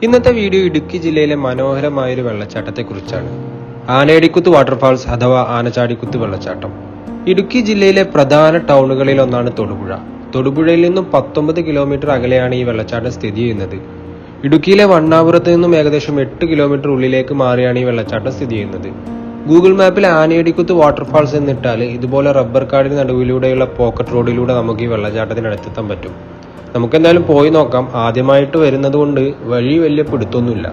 ഇന്നത്തെ വീഡിയോ ഇടുക്കി ജില്ലയിലെ മനോഹരമായൊരു വെള്ളച്ചാട്ടത്തെക്കുറിച്ചാണ്. ആനയടിക്കുത്ത് വാട്ടർഫാൾസ് അഥവാ ആനച്ചാടിക്കുത്ത് വെള്ളച്ചാട്ടം. ഇടുക്കി ജില്ലയിലെ പ്രധാന ടൗണുകളിൽ ഒന്നാണ് തൊടുപുഴ. തൊടുപുഴയിൽ നിന്നും 19 കിലോമീറ്റർ അകലെയാണ് ഈ വെള്ളച്ചാട്ടം സ്ഥിതി ചെയ്യുന്നത്. ഇടുക്കിയിലെ വണ്ണാപുരത്ത് നിന്നും ഏകദേശം 8 കിലോമീറ്റർ ഉള്ളിലേക്ക് മാറിയാണ് ഈ വെള്ളച്ചാട്ടം സ്ഥിതി ചെയ്യുന്നത്. ഗൂഗിൾ മാപ്പിൽ ആനയടിക്കുത്ത് വാട്ടർഫാൾസ് എന്നിട്ടാൽ ഇതുപോലെ റബ്ബർ കാടിന് നടുവിലൂടെയുള്ള പോക്കറ്റ് റോഡിലൂടെ നമുക്ക് ഈ വെള്ളച്ചാട്ടത്തിനടുത്തെത്താൻ പറ്റും. നമുക്കെന്തായാലും പോയി നോക്കാം. ആദ്യമായിട്ട് വരുന്നത് കൊണ്ട് വഴി വലിയ പിടുത്തൊന്നുമില്ല.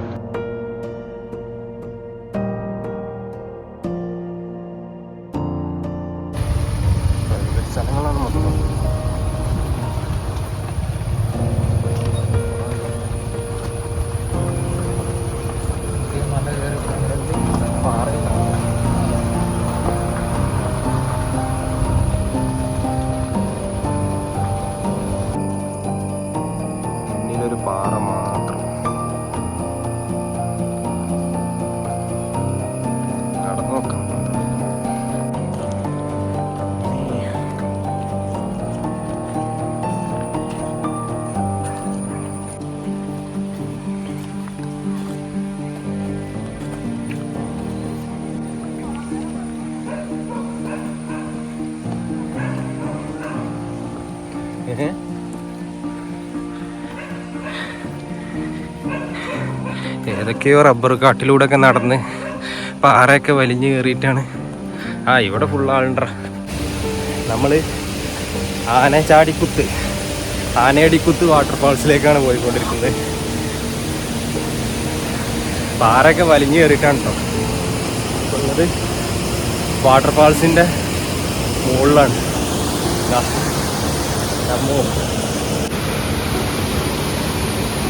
ഒരു പാറ മാത്രം നടന്നു നോക്കാം. ഏതൊക്കെയോ റബ്ബർ കാട്ടിലൂടെ ഒക്കെ നടന്ന് പാറയൊക്കെ വലിഞ്ഞു കയറിയിട്ടാണ്. ഇവിടെ ഫുൾ ആളുണ്ട. നമ്മൾ ആനയടിക്കുത്ത് വാട്ടർഫാൾസിലേക്കാണ് പോയിക്കൊണ്ടിരിക്കുന്നത്. പാറയൊക്കെ വലിഞ്ഞു കയറിയിട്ടാണ് കേട്ടോ ഉള്ളത്. വാട്ടർഫാൾസിൻ്റെ മുകളിലാണ്.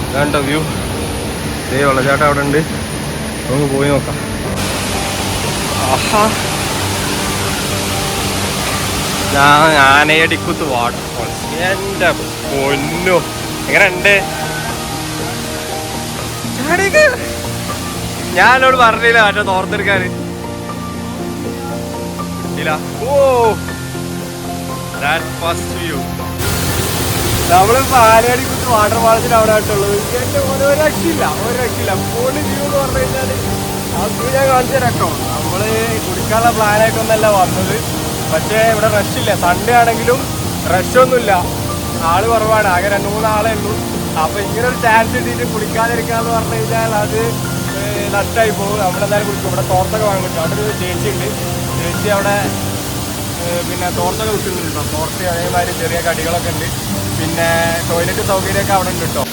ഇതാണ്ടോ വ്യൂ. വെള്ളച്ചാട്ടം അവിടെ ഉണ്ട്, നമുക്ക് പോയി നോക്കാം. ഞാൻ ആനയടിക്കുത്ത് വാട്ടർഫാൾസ്. എൻ്റെ പൊന്നോ, എങ്ങനെ ഉണ്ട്? ഞാനോട് പറഞ്ഞില്ല മറ്റേ തോർത്തെടുക്കാൻ. Oh that first view. നമ്മളിപ്പോൾ ആനയടിക്കുത്ത് വാട്ടർഫാൾസിന് അവിടെ ആയിട്ടുള്ളത്. എൻ്റെ ഒരു രക്ഷയില്ല. ഫുൾ വ്യൂ എന്ന് പറഞ്ഞു കഴിഞ്ഞാൽ ആ വ്യൂ ഞാൻ കാണിച്ചു തരാം. നമ്മൾ കുടിക്കാനുള്ള പ്ലാനായിട്ടൊന്നല്ല വന്നത്. പക്ഷേ ഇവിടെ റഷില്ല. സൺഡേ ആണെങ്കിലും റഷൊന്നുമില്ല, ആള് കുറവാണ്. ആകെ 2-3 ആളേ ഉള്ളൂ. അപ്പോൾ ഇങ്ങനെ ഒരു ചാൻസ് കിട്ടിയിട്ട് കുടിക്കാതിരിക്കാന്ന് പറഞ്ഞു കഴിഞ്ഞാൽ അത് നഷ്ടമായി പോകും. നമ്മളെന്തായാലും കുടിക്കും. ഇവിടെ തോർത്തൊക്കെ വാങ്ങാൻ പറ്റും. അവിടെ ഒരു ചേച്ചിയുണ്ട്. ചേച്ചി അവിടെ പിന്നെ തോർത്തൊക്കെ വിൽക്കുന്നുണ്ടോ. തോർത്ത് അതേമാതിരി ചെറിയ കടികളൊക്കെ ഉണ്ട്. പിന്നെ ടോയ്ലറ്റ് സൗകര്യമൊക്കെ അവിടെ ഉണ്ട് കേട്ടോ.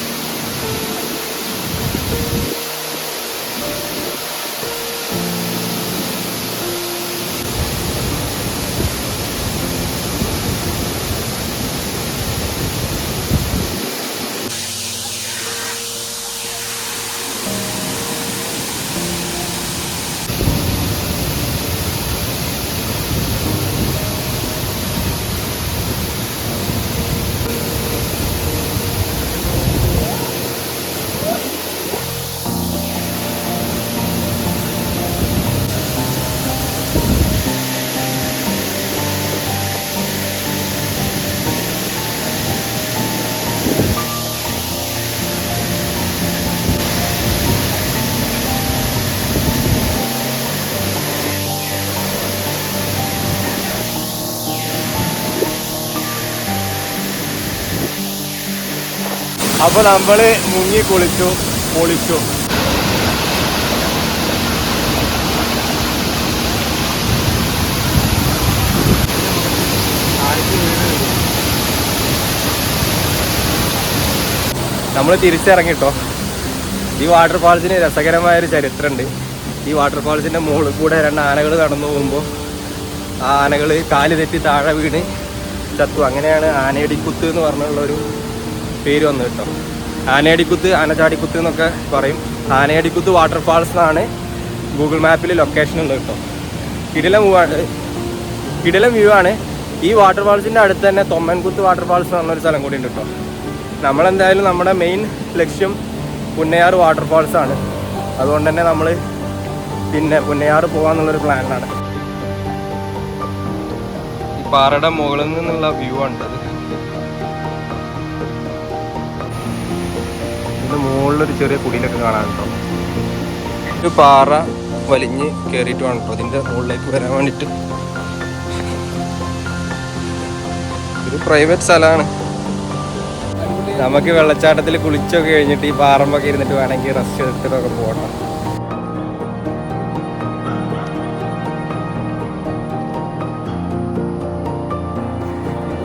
അപ്പോൾ നമ്മൾ മുങ്ങി കുളിച്ചു, പൊളിച്ചു. നമ്മൾ തിരിച്ചിറങ്ങിട്ടോ. ഈ വാട്ടർഫാൾസിന് രസകരമായൊരു ചരിത്രമുണ്ട്. ഈ വാട്ടർഫാൾസിൻ്റെ മുകളിൽ കൂടെ 2 ആനകൾ കടന്നു പോകുമ്പോൾ ആ ആനകൾ കാല് തെറ്റി താഴെ വീണ് ചത്തു. അങ്ങനെയാണ് ആനയടിക്കുത്ത് എന്ന് പറഞ്ഞുള്ളൊരു പേര് വന്നു കേട്ടോ. ആനയടിക്കുത്ത്, ആനച്ചാടിക്കുത്ത് എന്നൊക്കെ പറയും. ആനയടിക്കുത്ത് വാട്ടർഫാൾസ് എന്നാണ് ഗൂഗിൾ മാപ്പിൽ ലൊക്കേഷൻ ഉള്ളത് കേട്ടോ. കിടിലം വ്യൂ ആണ്. ഈ വാട്ടർഫാൾസിൻ്റെ അടുത്ത് തന്നെ തൊമ്മൻകുത്ത് വാട്ടർഫാൾസ് എന്ന് പറഞ്ഞൊരു സ്ഥലം കൂടി ഉണ്ട് കേട്ടോ. നമ്മളെന്തായാലും നമ്മുടെ മെയിൻ ലക്ഷ്യം പുന്നയാർ വാട്ടർഫാൾസ് ആണ്. അതുകൊണ്ട് തന്നെ നമ്മൾ പിന്നെ പുന്നയാർ പോകാമെന്നുള്ളൊരു പ്ലാനാണ്. ഈ പാറയുടെ മുകളിൽ നിന്നുള്ള വ്യൂ ആണ് അത്. ഇത് മുകളിലൊരു ചെറിയ കുടിയിലൊക്കെ കാണാനുണ്ടോ. ഒരു പാറ വലിഞ്ഞ് കയറിയിട്ട് വേണം കേട്ടോ അതിൻ്റെ മുകളിലേക്ക് വരാൻ വേണ്ടിയിട്ട്. ഒരു പ്രൈവറ്റ് സ്ഥലമാണ്. നമുക്ക് വെള്ളച്ചാട്ടത്തിൽ കുളിച്ചൊക്കെ കഴിഞ്ഞിട്ട് ഈ പാറമ്പൊക്കെ ഇരുന്നിട്ട് വേണമെങ്കിൽ റെസ്റ്റ് എടുത്തിട്ടൊക്കെ പോകണം.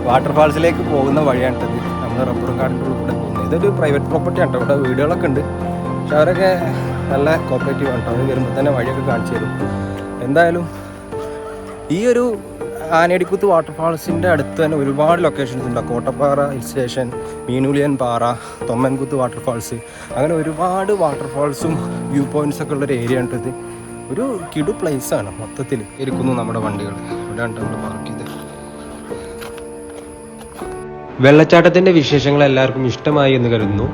വാട്ടർഫാൾസിലേക്ക് പോകുന്ന വഴിയാണിട്ടത്. നമ്മൾ റബ്ബറും കാടിൻ്റെ ഉള്ളിൽ കൂടെ പോകുന്നത്. ഇതൊരു പ്രൈവറ്റ് പ്രോപ്പർട്ടി ആണ് കേട്ടോ. ഇവിടെ വീടുകളൊക്കെ ഉണ്ട്. പക്ഷെ അവരൊക്കെ നല്ല കോപ്പറേറ്റീവ് ആണ് കേട്ടോ. അവർ വരുമ്പോൾ തന്നെ വഴിയൊക്കെ കാണിച്ചു തരും. എന്തായാലും ഈ ഒരു ആനയടിക്കുത്ത് വാട്ടർഫാൾസിൻ്റെ അടുത്ത് തന്നെ ഒരുപാട് ലൊക്കേഷൻസ് ഉണ്ട്. കോട്ടപ്പാറ ഹിൽ സ്റ്റേഷൻ, മീനുലിയൻ പാറ, തൊമ്മൻകുത്ത് വാട്ടർഫാൾസ്, അങ്ങനെ ഒരുപാട് വാട്ടർഫാൾസും വ്യൂ പോയിൻറ്റ്സൊക്കെ ഉള്ളൊരു ഏരിയ ആണ് ഇത്. ഒരു കിടു പ്ലേസാണ് മൊത്തത്തിൽ. ഇരിക്കുന്നു നമ്മുടെ വണ്ടികൾ ഇവിടെയാണ് നമ്മൾ പാർക്ക് ചെയ്തത്. വെള്ളച്ചാട്ടത്തിൻ്റെ വിശേഷങ്ങൾ എല്ലാവർക്കും ഇഷ്ടമായി എന്ന് കരുതുന്നു.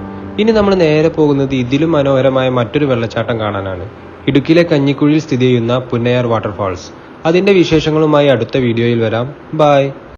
ഇനി നമ്മൾ നേരെ പോകുന്നത് ഇതിലും മനോഹരമായ മറ്റൊരു വെള്ളച്ചാട്ടം കാണാനാണ്. ഇടുക്കിയിലെ കഞ്ഞിക്കുഴിയിൽ സ്ഥിതി ചെയ്യുന്ന പുന്നയാർ വാട്ടർഫാൾസ്. അതിൻ്റെ വിശേഷങ്ങളുമായി അടുത്ത വീഡിയോയിൽ വരാം. ബൈ.